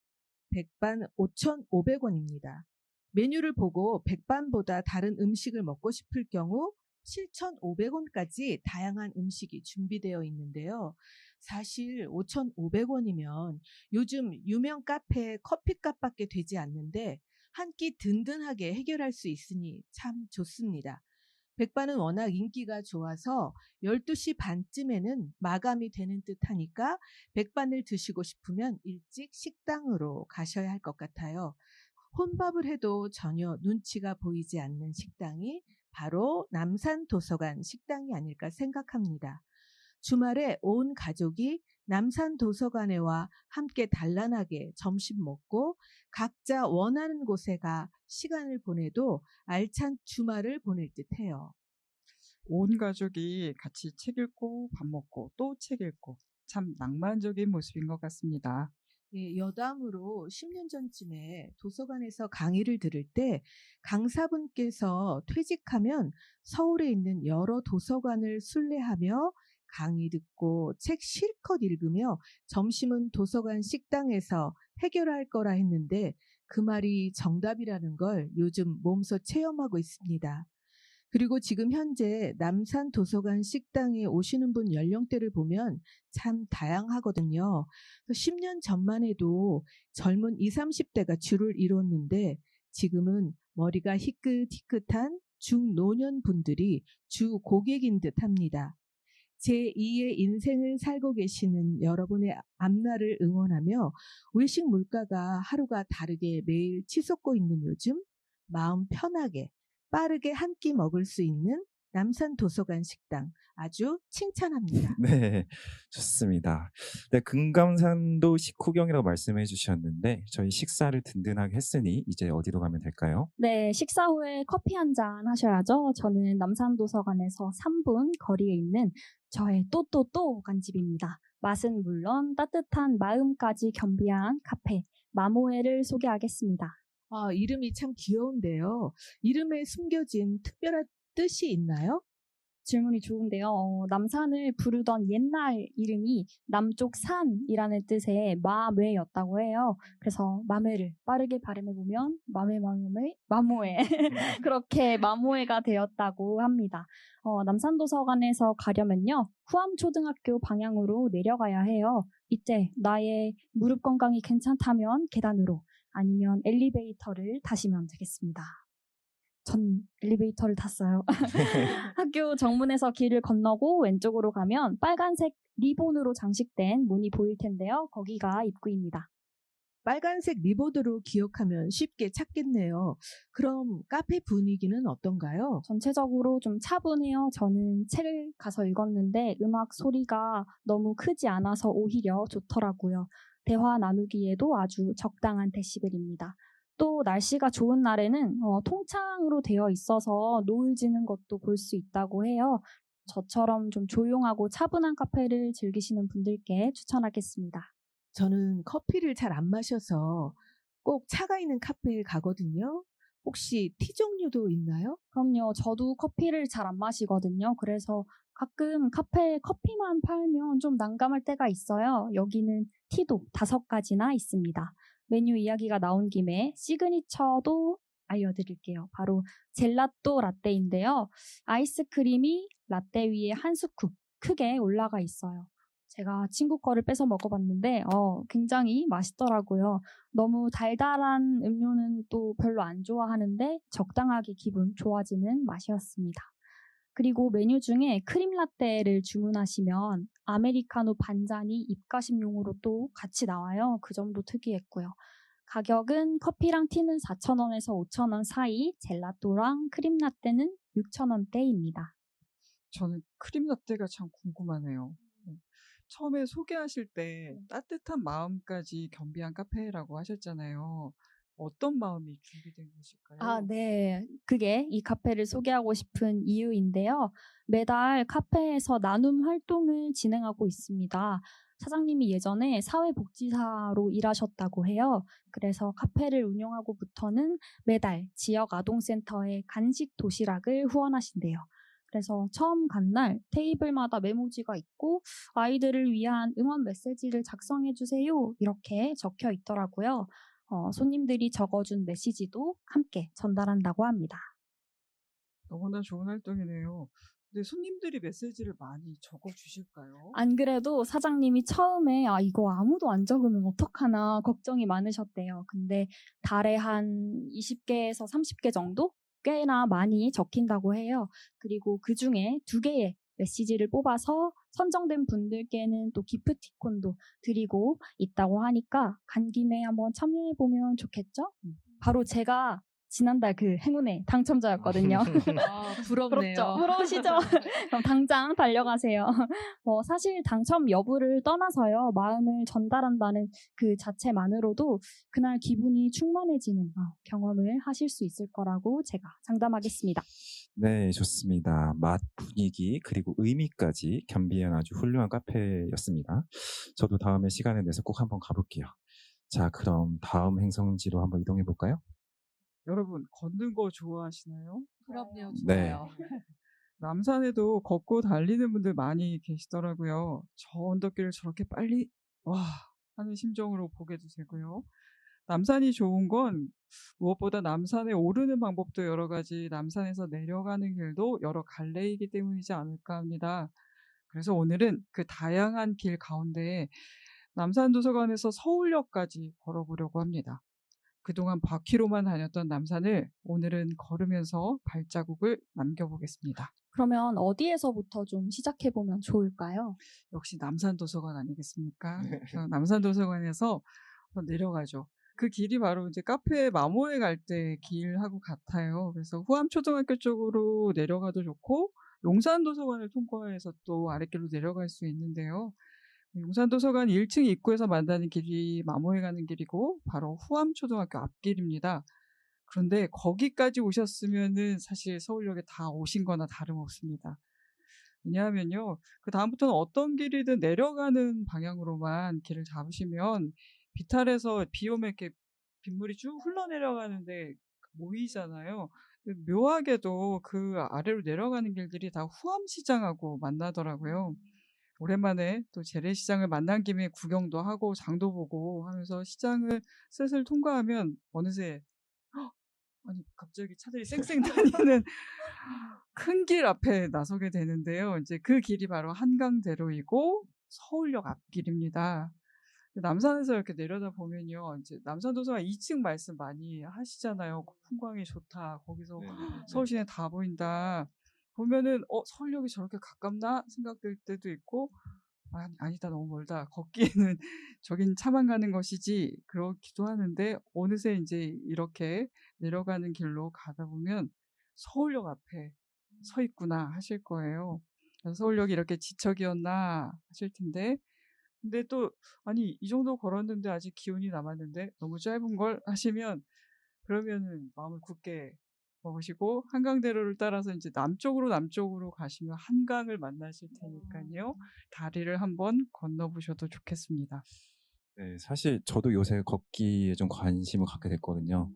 백반 5,500원입니다. 메뉴를 보고 백반보다 다른 음식을 먹고 싶을 경우 7,500원까지 다양한 음식이 준비되어 있는데요. 사실 5,500원이면 요즘 유명 카페 커피값밖에 되지 않는데 한 끼 든든하게 해결할 수 있으니 참 좋습니다. 백반은 워낙 인기가 좋아서 12시 반쯤에는 마감이 되는 듯 하니까 백반을 드시고 싶으면 일찍 식당으로 가셔야 할 것 같아요. 혼밥을 해도 전혀 눈치가 보이지 않는 식당이 바로 남산 도서관 식당이 아닐까 생각합니다. 주말에 온 가족이 남산 도서관에 와 함께 단란하게 점심 먹고 각자 원하는 곳에 가 시간을 보내도 알찬 주말을 보낼 듯해요. 온 가족이 같이 책 읽고 밥 먹고 또 책 읽고 참 낭만적인 모습인 것 같습니다. 예, 여담으로 10년 전쯤에 도서관에서 강의를 들을 때 강사분께서 퇴직하면 서울에 있는 여러 도서관을 순례하며 강의 듣고 책 실컷 읽으며 점심은 도서관 식당에서 해결할 거라 했는데 그 말이 정답이라는 걸 요즘 몸소 체험하고 있습니다. 그리고 지금 현재 남산 도서관 식당에 오시는 분 연령대를 보면 참 다양하거든요. 10년 전만 해도 젊은 20, 30대가 줄을 이뤘는데 지금은 머리가 희끗희끗한 중노년 분들이 주 고객인 듯 합니다. 제2의 인생을 살고 계시는 여러분의 앞날을 응원하며 외식 물가가 하루가 다르게 매일 치솟고 있는 요즘 마음 편하게 빠르게 한 끼 먹을 수 있는 남산 도서관 식당 아주 칭찬합니다. 네, 좋습니다. 네, 금감산도 식후경이라고 말씀해 주셨는데 저희 식사를 든든하게 했으니 이제 어디로 가면 될까요? 네, 식사 후에 커피 한 잔 하셔야죠. 저는 남산도서관에서 3분 거리에 있는 저의 또또또 간집입니다. 맛은 물론 따뜻한 마음까지 겸비한 카페 마모에를 소개하겠습니다. 아, 이름이 참 귀여운데요. 이름에 숨겨진 특별한 뜻이 있나요? 질문이 좋은데요. 남산을 부르던 옛날 이름이 남쪽 산이라는 뜻의 마메였다고 해요. 그래서 마메를 빠르게 발음해보면 마모에 그렇게 마모에가 되었다고 합니다. 남산도서관에서 가려면요. 후암초등학교 방향으로 내려가야 해요. 이때 나의 무릎 건강이 괜찮다면 계단으로 아니면 엘리베이터를 타시면 되겠습니다. 전 엘리베이터를 탔어요. 학교 정문에서 길을 건너고 왼쪽으로 가면 빨간색 리본으로 장식된 문이 보일 텐데요. 거기가 입구입니다. 빨간색 리보드로 기억하면 쉽게 찾겠네요. 그럼 카페 분위기는 어떤가요? 전체적으로 좀 차분해요. 저는 책을 가서 읽었는데 음악 소리가 너무 크지 않아서 오히려 좋더라고요. 대화 나누기에도 아주 적당한 데시벨입니다. 또 날씨가 좋은 날에는 통창으로 되어 있어서 노을 지는 것도 볼 수 있다고 해요. 저처럼 좀 조용하고 차분한 카페를 즐기시는 분들께 추천하겠습니다. 저는 커피를 잘 안 마셔서 꼭 차가 있는 카페에 가거든요. 혹시 티 종류도 있나요? 그럼요. 저도 커피를 잘 안 마시거든요. 그래서 가끔 카페에 커피만 팔면 좀 난감할 때가 있어요. 여기는 티도 5가지나 있습니다. 메뉴 이야기가 나온 김에 시그니처도 알려드릴게요. 바로 젤라또 라떼인데요. 아이스크림이 라떼 위에 한 스쿱 크게 올라가 있어요. 제가 친구 거를 뺏어 먹어봤는데 굉장히 맛있더라고요. 너무 달달한 음료는 또 별로 안 좋아하는데 적당하게 기분 좋아지는 맛이었습니다. 그리고 메뉴 중에 크림 라떼를 주문하시면 아메리카노 반잔이 입가심용으로 또 같이 나와요. 그 점도 특이했고요. 가격은 커피랑 티는 4,000원에서 5,000원 사이, 젤라또랑 크림 라떼는 6,000원대입니다. 저는 크림 라떼가 참 궁금하네요. 처음에 소개하실 때 따뜻한 마음까지 겸비한 카페라고 하셨잖아요. 어떤 마음이 준비된 것일까요? 네. 그게 이 카페를 소개하고 싶은 이유인데요. 매달 카페에서 나눔 활동을 진행하고 있습니다. 사장님이 예전에 사회복지사로 일하셨다고 해요. 그래서 카페를 운영하고부터는 매달 지역 아동센터에 간식 도시락을 후원하신대요. 그래서 처음 간 날 테이블마다 메모지가 있고 아이들을 위한 응원 메시지를 작성해주세요. 이렇게 적혀 있더라고요. 손님들이 적어준 메시지도 함께 전달한다고 합니다. 너무나 좋은 활동이네요. 근데 손님들이 메시지를 많이 적어주실까요? 안 그래도 사장님이 처음에 이거 아무도 안 적으면 어떡하나 걱정이 많으셨대요. 근데 달에 한 20개에서 30개 정도? 꽤나 많이 적힌다고 해요. 그리고 그 중에 2개의 메시지를 뽑아서 선정된 분들께는 또 기프티콘도 드리고 있다고 하니까 간 김에 한번 참여해보면 좋겠죠? 바로 제가 지난달 그 행운의 당첨자였거든요. 부럽네요. 부럽죠? 부러우시죠? 그럼 당장 달려가세요. 사실 당첨 여부를 떠나서요. 마음을 전달한다는 그 자체만으로도 그날 기분이 충만해지는 경험을 하실 수 있을 거라고 제가 장담하겠습니다. 네, 좋습니다. 맛, 분위기, 그리고 의미까지 겸비한 아주 훌륭한 카페였습니다. 저도 다음에 시간을 내서 꼭 한번 가볼게요. 자, 그럼 다음 행성지로 한번 이동해 볼까요? 여러분, 걷는 거 좋아하시나요? 그럼요, 네. 좋아요. 남산에도 걷고 달리는 분들 많이 계시더라고요. 저 언덕길을 저렇게 빨리 하는 심정으로 보게도 되고요. 남산이 좋은 건 무엇보다 남산에 오르는 방법도 여러 가지, 남산에서 내려가는 길도 여러 갈래이기 때문이지 않을까 합니다. 그래서 오늘은 그 다양한 길 가운데 남산도서관에서 서울역까지 걸어보려고 합니다. 그동안 바퀴로만 다녔던 남산을 오늘은 걸으면서 발자국을 남겨보겠습니다. 그러면 어디에서부터 좀 시작해보면 좋을까요? 역시 남산도서관 아니겠습니까? 남산도서관에서 내려가죠. 그 길이 바로 이제 카페 마모에 갈 때 길하고 같아요. 그래서 후암초등학교 쪽으로 내려가도 좋고 용산도서관을 통과해서 또 아랫길로 내려갈 수 있는데요. 용산도서관 1층 입구에서 만나는 길이 마모에 가는 길이고 바로 후암초등학교 앞길입니다. 그런데 거기까지 오셨으면은 사실 서울역에 다 오신 거나 다름없습니다. 왜냐하면요. 그다음부터는 어떤 길이든 내려가는 방향으로만 길을 잡으시면 비탈에서 비 오면 이렇게 빗물이 쭉 흘러내려가는데 모이잖아요. 묘하게도 그 아래로 내려가는 길들이 다 후암시장하고 만나더라고요. 오랜만에 또 재래시장을 만난 김에 구경도 하고 장도 보고 하면서 시장을 슬슬 통과하면 어느새 아니 갑자기 차들이 쌩쌩 다니는 큰 길 앞에 나서게 되는데요. 이제 그 길이 바로 한강대로이고 서울역 앞길입니다. 남산에서 이렇게 내려다 보면요. 이제 남산도서관 2층 말씀 많이 하시잖아요. 풍광이 좋다. 거기서 서울 시내 다 보인다. 보면은 서울역이 저렇게 가깝나 생각될 때도 있고 아니다 너무 멀다. 걷기에는 저긴 차만 가는 것이지 그렇기도 하는데 어느새 이제 이렇게 내려가는 길로 가다 보면 서울역 앞에 서 있구나 하실 거예요. 그래서 서울역이 이렇게 지척이었나 하실 텐데 근데 또 아니 이 정도 걸었는데 아직 기운이 남았는데 너무 짧은 걸 하시면 그러면은 마음을 굳게 먹으시고 한강대로를 따라서 이제 남쪽으로 가시면 한강을 만나실 테니까요. 다리를 한번 건너보셔도 좋겠습니다. 네, 사실 저도 요새 걷기에 좀 관심을 갖게 됐거든요.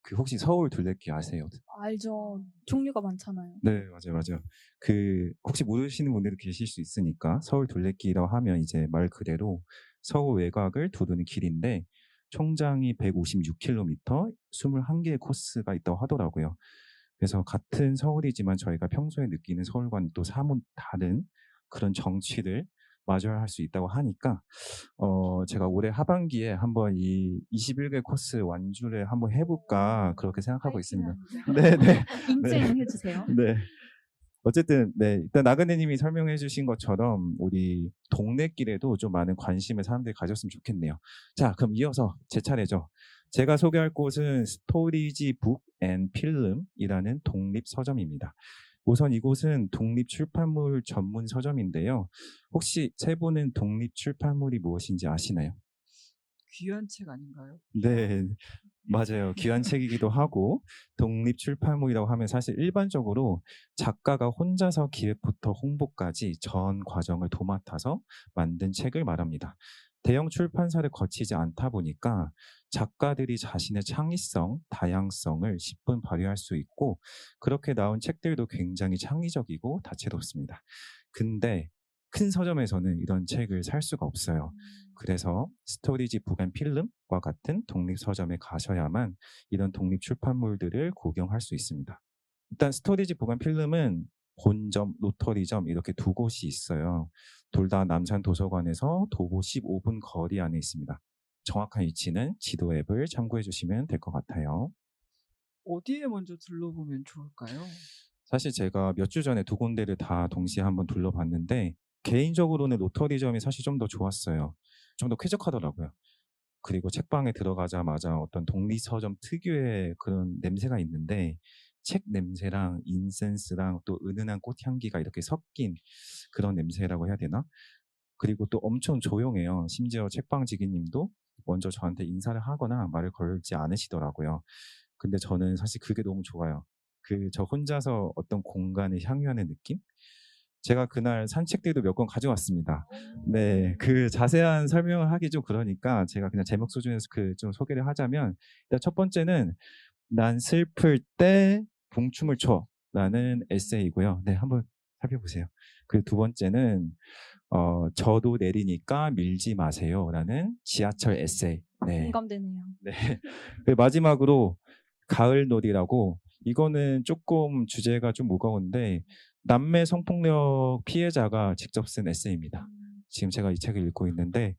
그 혹시 서울 둘레길 아세요? 알죠. 종류가 많잖아요. 네, 맞아요. 그 혹시 모르시는 분들도 계실 수 있으니까 서울 둘레길이라고 하면 이제 말 그대로 서울 외곽을 도는 길인데 총장이 156km, 21개의 코스가 있다고 하더라고요. 그래서 같은 서울이지만 저희가 평소에 느끼는 서울과는 또 사뭇 다른 그런 정취를 마주할 수 있다고 하니까 제가 올해 하반기에 한번 이 21개 코스 완주를 한번 해볼까 그렇게 생각하고 있습니다. 네. 인증해 주세요. 네. 어쨌든 일단 나그네님이 설명해 주신 것처럼 우리 동네길에도 좀 많은 관심을 사람들이 가졌으면 좋겠네요. 자, 그럼 이어서 제 차례죠. 제가 소개할 곳은 스토리지 북 앤 필름이라는 독립 서점입니다. 우선 이곳은 독립 출판물 전문 서점인데요. 혹시 세 분은 독립 출판물이 무엇인지 아시나요? 귀한 책 아닌가요? 네, 맞아요. 귀한 책이기도 하고 독립 출판물이라고 하면 사실 일반적으로 작가가 혼자서 기획부터 홍보까지 전 과정을 도맡아서 만든 책을 말합니다. 대형 출판사를 거치지 않다 보니까 작가들이 자신의 창의성, 다양성을 10분 발휘할 수 있고 그렇게 나온 책들도 굉장히 창의적이고 다채롭습니다. 근데 큰 서점에서는 이런 책을 살 수가 없어요. 그래서 스토리지 북 앤 필름과 같은 독립 서점에 가셔야만 이런 독립 출판물들을 구경할 수 있습니다. 일단 스토리지 북 앤 필름은 본점, 로터리점 이렇게 두 곳이 있어요. 둘 다 남산 도서관에서 도보 15분 거리 안에 있습니다. 정확한 위치는 지도 앱을 참고해 주시면 될 것 같아요. 어디에 먼저 둘러보면 좋을까요? 사실 제가 몇 주 전에 두 군데를 다 동시에 한번 둘러봤는데 개인적으로는 로터리점이 사실 좀 더 좋았어요. 좀 더 쾌적하더라고요. 그리고 책방에 들어가자마자 어떤 독립서점 특유의 그런 냄새가 있는데 책 냄새랑 인센스랑 또 은은한 꽃향기가 이렇게 섞인 그런 냄새라고 해야 되나? 그리고 또 엄청 조용해요. 심지어 책방 지기님도 먼저 저한테 인사를 하거나 말을 걸지 않으시더라고요. 근데 저는 사실 그게 너무 좋아요. 저 혼자서 어떤 공간을 향유하는 느낌? 제가 그날 산책들도 몇 권 가져왔습니다. 네, 그 자세한 설명을 하기 좀 그러니까 제가 그냥 제목 수준에서 좀 소개를 하자면 일단 첫 번째는 난 슬플 때 붕춤을 춰라는 에세이고요. 네, 한번 살펴보세요. 그 두 번째는 저도 내리니까 밀지 마세요라는 지하철 에세이. 네. 공감되네요. 네. 그리고 마지막으로 가을놀이라고 이거는 조금 주제가 좀 무거운데 남매 성폭력 피해자가 직접 쓴 에세이입니다. 지금 제가 이 책을 읽고 있는데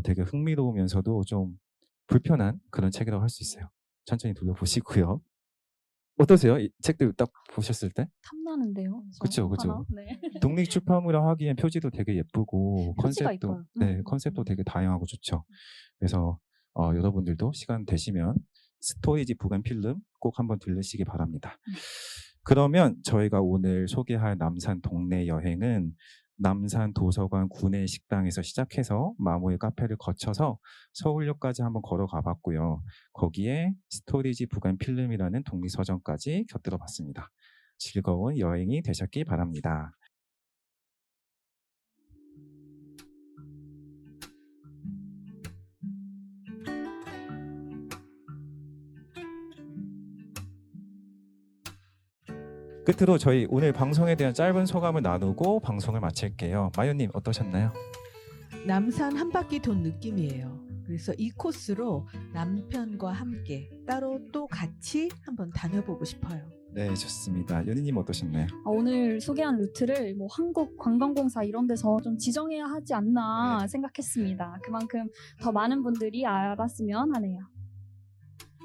되게 흥미로우면서도 좀 불편한 그런 책이라고 할 수 있어요. 천천히 둘러보시고요. 어떠세요? 이 책들 딱 보셨을 때? 탐나는데요. 그쵸. 네. 독립 출판물이라 하기엔 표지도 되게 예쁘고 표지가 컨셉도 이뻐요. 컨셉도 되게 다양하고 좋죠. 그래서 여러분들도 시간 되시면 스토리지 부간 필름 꼭 한번 들르시기 바랍니다. 그러면 저희가 오늘 소개할 남산 동네 여행은 남산 도서관 구내 식당에서 시작해서 마모의 카페를 거쳐서 서울역까지 한번 걸어가 봤고요. 거기에 스토리지 부간 필름이라는 독립서점까지 곁들여 봤습니다. 즐거운 여행이 되셨기 바랍니다. 끝으로 저희 오늘 방송에 대한 짧은 소감을 나누고 방송을 마칠게요. 마요님 어떠셨나요? 남산 한 바퀴 돈 느낌이에요. 그래서 이 코스로 남편과 함께 따로 또 같이 한번 다녀보고 싶어요. 네, 좋습니다. 연희님 어떠셨나요? 오늘 소개한 루트를 뭐 한국관광공사 이런 데서 좀 지정해야 하지 않나 생각했습니다. 그만큼 더 많은 분들이 알았으면 하네요.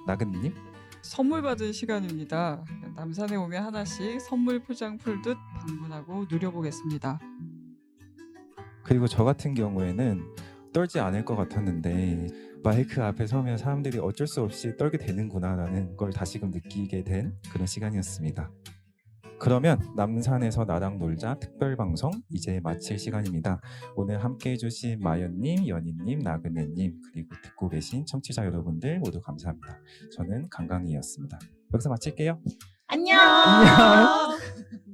나근님? 선물 받은 시간입니다. 남산에 오면 하나씩 선물 포장 풀듯 방문하고 누려보겠습니다. 그리고 저 같은 경우에는 떨지 않을 것 같았는데 마이크 앞에 서면 사람들이 어쩔 수 없이 떨게 되는구나라는 걸 다시금 느끼게 된 그런 시간이었습니다. 그러면 남산에서 나랑 놀자 특별방송 이제 마칠 시간입니다. 오늘 함께 해주신 마연님, 연희님, 나그네님 그리고 듣고 계신 청취자 여러분들 모두 감사합니다. 저는 강강이었습니다. 여기서 마칠게요. 안녕! 안녕!